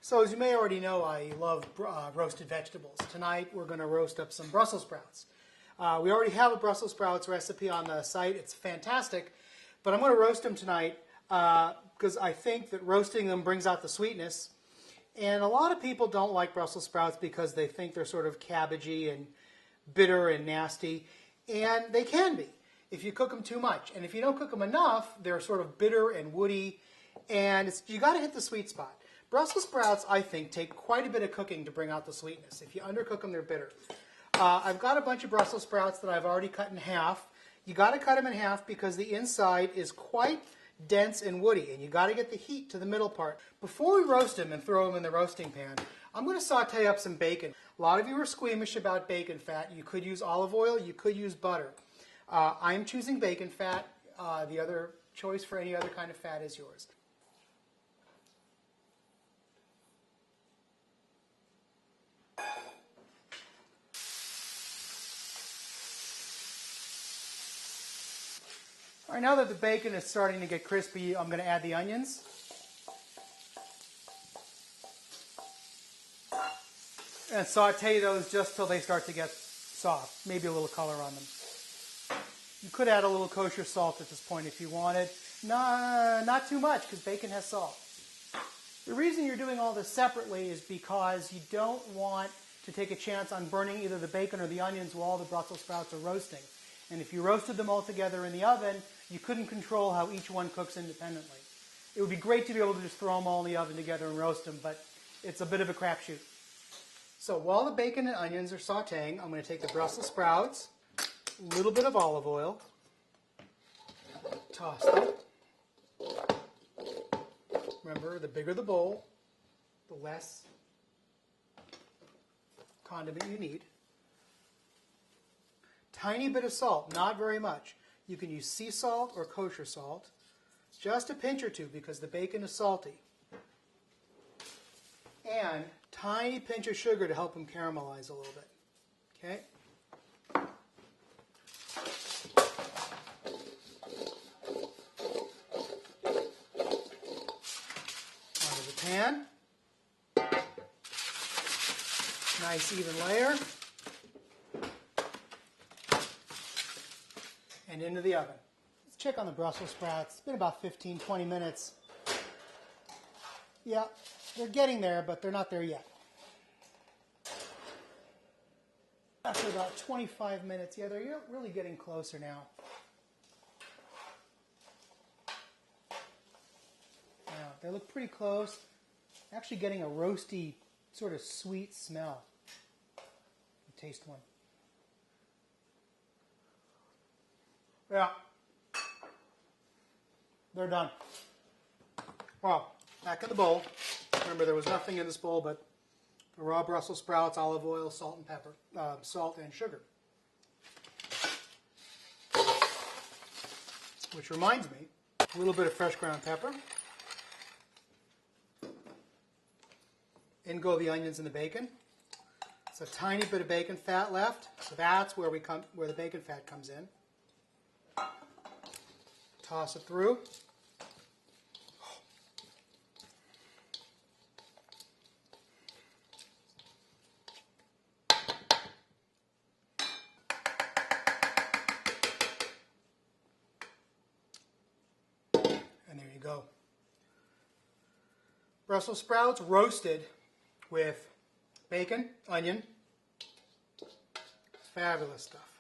So as you may already know, I love roasted vegetables. Tonight we're going to roast up some Brussels sprouts. We already have a Brussels sprouts recipe on the site. It's fantastic. But I'm going to roast them tonight because I think that roasting them brings out the sweetness. And a lot of people don't like Brussels sprouts because they think they're sort of cabbagey and bitter and nasty. And they can be if you cook them too much. And if you don't cook them enough, they're sort of bitter and woody. And you got to hit the sweet spot. Brussels sprouts, I think, take quite a bit of cooking to bring out the sweetness. If you undercook them, they're bitter. I've got a bunch of Brussels sprouts that I've already cut in half. You got to cut them in half because the inside is quite dense and woody, and you got to get the heat to the middle part. Before we roast them and throw them in the roasting pan, I'm going to saute up some bacon. A lot of you are squeamish about bacon fat. You could use olive oil, you could use butter. I'm choosing bacon fat. The other choice for any other kind of fat is yours. All right, now that the bacon is starting to get crispy, I'm going to add the onions. And saute those just till they start to get soft, maybe a little color on them. You could add a little kosher salt at this point if you wanted. Not too much because bacon has salt. The reason you're doing all this separately is because you don't want to take a chance on burning either the bacon or the onions while the Brussels sprouts are roasting. And if you roasted them all together in the oven, you couldn't control how each one cooks independently. It would be great to be able to just throw them all in the oven together and roast them, but it's a bit of a crapshoot. So while the bacon and onions are sauteing, I'm going to take the Brussels sprouts, a little bit of olive oil, toss them. Remember, the bigger the bowl, the less condiment you need. Tiny bit of salt, not very much. You can use sea salt or kosher salt. Just a pinch or two because the bacon is salty. And tiny pinch of sugar to help them caramelize a little bit. Okay? Onto the pan. Nice even layer. And into the oven. Let's check on the Brussels sprouts. It's been about 15-20 minutes. Yeah, they're getting there, but they're not there yet. After about 25 minutes, yeah, they're really getting closer now. Yeah, they look pretty close. Actually getting a roasty, sort of sweet smell. Taste one. Yeah, they're done. Well, back in the bowl. Remember, there was nothing in this bowl but the raw Brussels sprouts, olive oil, salt and pepper, salt and sugar. Which reminds me, a little bit of fresh ground pepper. In go the onions and the bacon. It's a tiny bit of bacon fat left, so that's where the bacon fat comes in. Toss it through. And there you go. Brussels sprouts roasted with bacon, onion. Fabulous stuff.